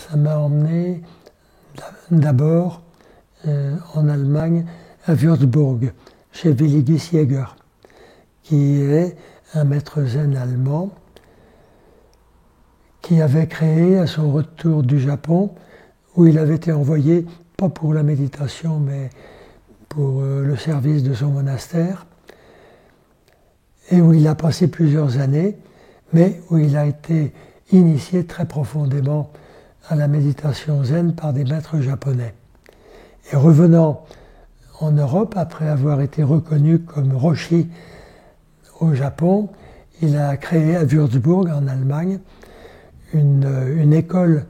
ça m'a emmené d'abord en Allemagne, à Würzburg, chez Willigis Jäger, qui est un maître zen allemand qui avait créé à son retour du Japon, où il avait été envoyé, pas pour la méditation, mais pour le service de son monastère, et où il a passé plusieurs années, mais où il a été initié très profondément à la méditation zen par des maîtres japonais. Et revenant en Europe, après avoir été reconnu comme Roshi au Japon, il a créé à Würzburg, en Allemagne, une école,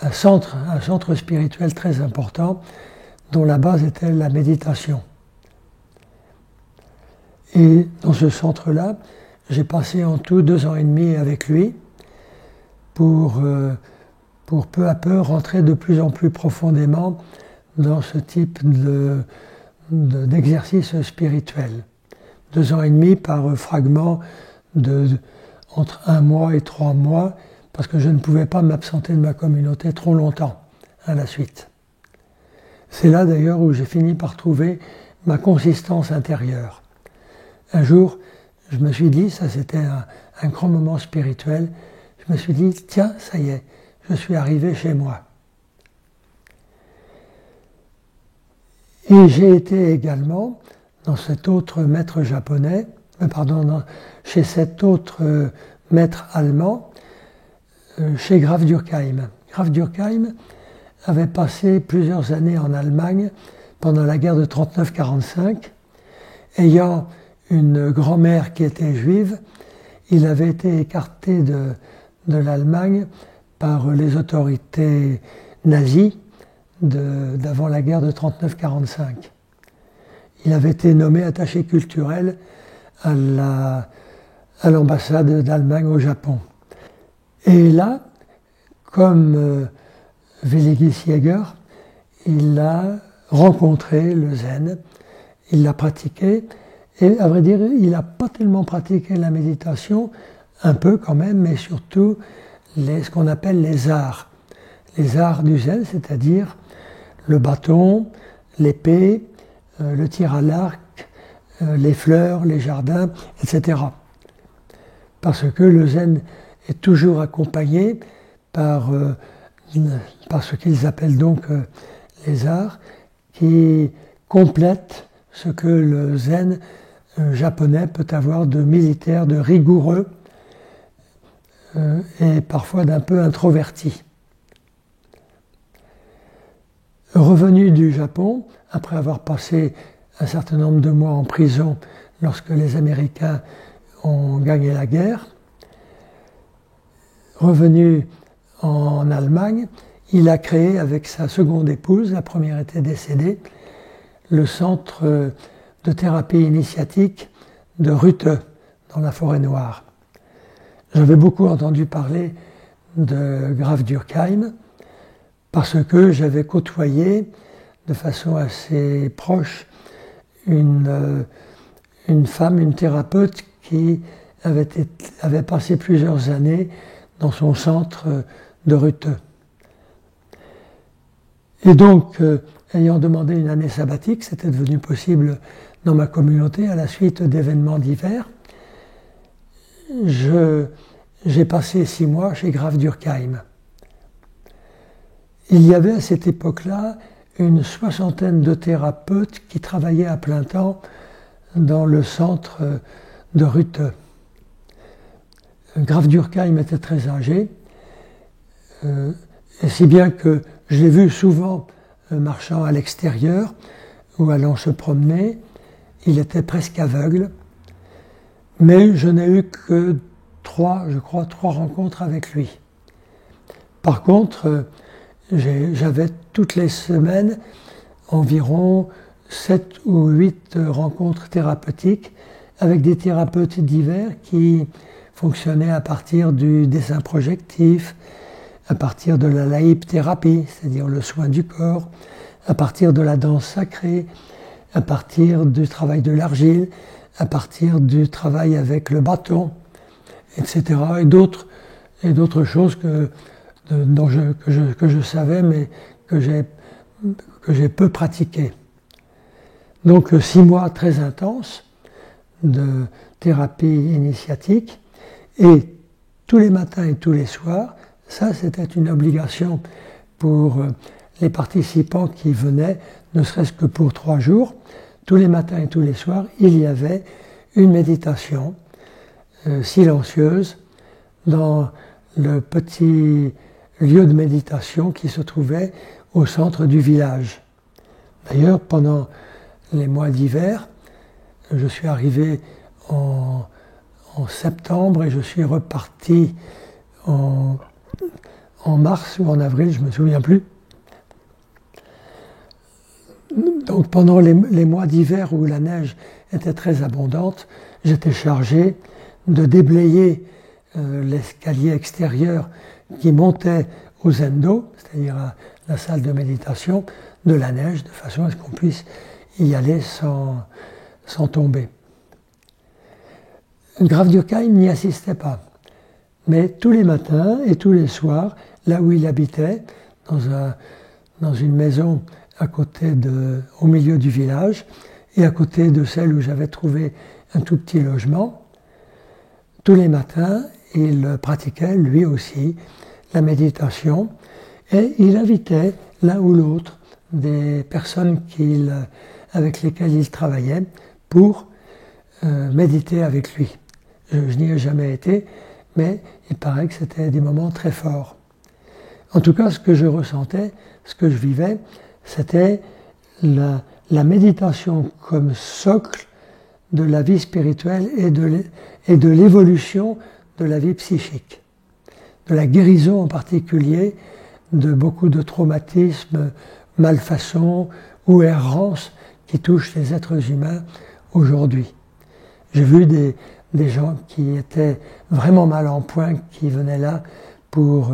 un centre spirituel très important, dont la base était la méditation. Et dans ce centre-là, j'ai passé en tout 2 ans et demi avec lui pour peu à peu rentrer de plus en plus profondément dans ce type d'exercice spirituel. 2 ans et demi par fragments entre 1 mois et 3 mois, parce que je ne pouvais pas m'absenter de ma communauté trop longtemps à la suite. C'est là d'ailleurs où j'ai fini par trouver ma consistance intérieure. Un jour, je me suis dit, ça c'était un grand moment spirituel, je me suis dit, tiens, ça y est, je suis arrivé chez moi. Et j'ai été également dans cet autre maître japonais, chez cet autre maître allemand, chez Graf Durkheim. Graf Durkheim avait passé plusieurs années en Allemagne pendant la guerre de 39-45, ayant une grand-mère qui était juive. Il avait été écarté de l'Allemagne par les autorités nazies d'avant la guerre de 39-45. Il avait été nommé attaché culturel à l'ambassade d'Allemagne au Japon. Et là, comme Willigis Jäger, il a rencontré le zen, il l'a pratiqué, et à vrai dire, il n'a pas tellement pratiqué la méditation, un peu quand même, mais surtout ce qu'on appelle les arts. Les arts du zen, c'est-à-dire le bâton, l'épée, le tir à l'arc, les fleurs, les jardins, etc. Parce que le zen est toujours accompagné par ce qu'ils appellent donc les arts, qui complètent ce que le zen japonais peut avoir de militaire, de rigoureux et parfois d'un peu introverti. Revenu du Japon, après avoir passé un certain nombre de mois en prison lorsque les Américains ont gagné la guerre, revenu en Allemagne, il a créé avec sa seconde épouse, la première était décédée, le centre de thérapie initiatique de Rütte, dans la Forêt Noire. J'avais beaucoup entendu parler de Graf Durkheim parce que j'avais côtoyé de façon assez proche une femme, une thérapeute qui avait passé plusieurs années dans son centre de Rütte. Et donc, ayant demandé une année sabbatique, c'était devenu possible dans ma communauté à la suite d'événements divers, j'ai passé 6 mois chez Graf Durkheim. Il y avait à cette époque-là une 60aine de thérapeutes qui travaillaient à plein temps dans le centre de Rütte. Graf Durkheim était très âgé, et si bien que je l'ai vu souvent marchant à l'extérieur ou allant se promener. Il était presque aveugle, mais je n'ai eu que 3 rencontres avec lui. Par contre, j'avais toutes les semaines environ 7 ou 8 rencontres thérapeutiques avec des thérapeutes divers qui fonctionnaient à partir du dessin projectif, à partir de la laïp-thérapie, c'est-à-dire le soin du corps, à partir de la danse sacrée, à partir du travail de l'argile, à partir du travail avec le bâton, etc. Et d'autres choses que je savais, mais que j'ai peu pratiqué. Donc 6 mois très intenses de thérapie initiatique, et tous les matins et tous les soirs, ça c'était une obligation pour les participants qui venaient, ne serait-ce que pour 3 jours. Tous les matins et tous les soirs, il y avait une méditation silencieuse dans le petit lieu de méditation qui se trouvait au centre du village. D'ailleurs, pendant les mois d'hiver, je suis arrivé en septembre et je suis reparti en mars ou en avril, je ne me souviens plus. Donc pendant les mois d'hiver où la neige était très abondante, j'étais chargé de déblayer l'escalier extérieur qui montait au zendo, c'est-à-dire à la salle de méditation, de la neige, de façon à ce qu'on puisse y aller sans tomber. Graf Durkheim n'y assistait pas, mais tous les matins et tous les soirs, là où il habitait, dans une maison au milieu du village, et à côté de celle où j'avais trouvé un tout petit logement, tous les matins, il pratiquait lui aussi la méditation, et il invitait l'un ou l'autre des personnes avec lesquelles il travaillait pour méditer avec lui. Je n'y ai jamais été, mais il paraît que c'était des moments très forts. En tout cas, ce que je ressentais, ce que je vivais, c'était la méditation comme socle de la vie spirituelle et de l'évolution de la vie psychique, de la guérison en particulier de beaucoup de traumatismes, malfaçons ou errances qui touchent les êtres humains aujourd'hui. J'ai vu des gens qui étaient vraiment mal en point, qui venaient là pour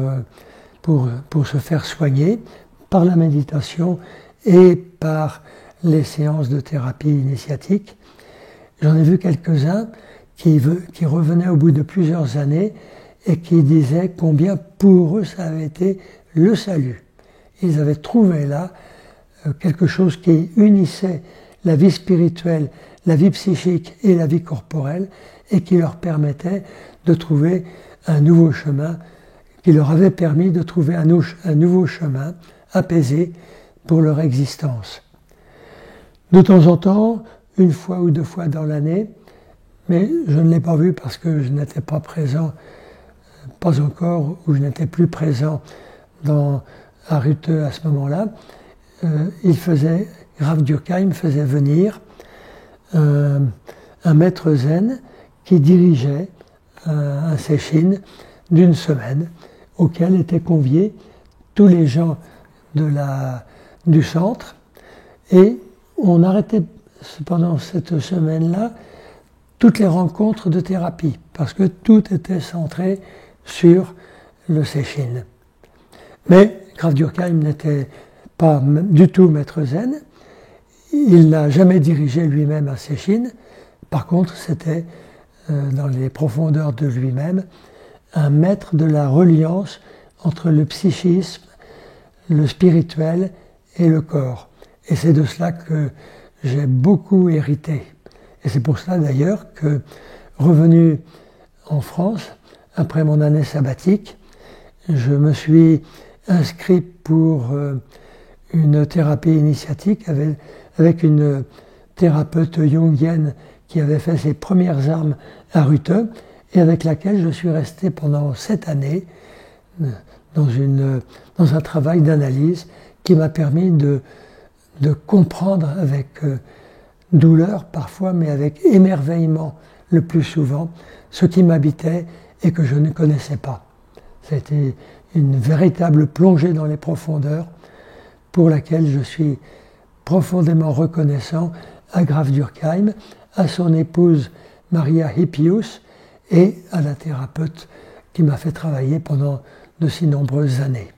se faire soigner par la méditation et par les séances de thérapie initiatique. J'en ai vu quelques-uns qui revenaient au bout de plusieurs années et qui disaient combien pour eux ça avait été le salut. Ils avaient trouvé là quelque chose qui unissait la vie spirituelle, la vie psychique et la vie corporelle, et qui leur permettait de trouver un nouveau chemin, qui leur avait permis de trouver un nouveau chemin apaisé pour leur existence. De temps en temps, 1 fois ou 2 fois dans l'année, mais je ne l'ai pas vu parce que je n'étais pas présent, pas encore, ou je n'étais plus présent à Ruthe à ce moment-là, Graf Durkheim faisait venir un maître zen qui dirigeait un sesshin d'1 semaine auquel étaient conviés tous les gens du centre, et on arrêtait pendant cette semaine-là toutes les rencontres de thérapie parce que tout était centré sur le sesshin. Mais Graf Durkheim n'était pas du tout maître zen, il n'a jamais dirigé lui-même un sesshin, par contre c'était dans les profondeurs de lui-même un maître de la reliance entre le psychisme, le spirituel et le corps. Et c'est de cela que j'ai beaucoup hérité. Et c'est pour cela d'ailleurs que, revenu en France, après mon année sabbatique, je me suis inscrit pour une thérapie initiatique avec une thérapeute jungienne qui avait fait ses premières armes à Ruthe et avec laquelle je suis resté pendant 7 années dans un travail d'analyse qui m'a permis de comprendre avec douleur parfois, mais avec émerveillement le plus souvent, ce qui m'habitait et que je ne connaissais pas. C'était une véritable plongée dans les profondeurs pour laquelle je suis profondément reconnaissant à Graf Durkheim, à son épouse Maria Hippius et à la thérapeute qui m'a fait travailler pendant de si nombreuses années.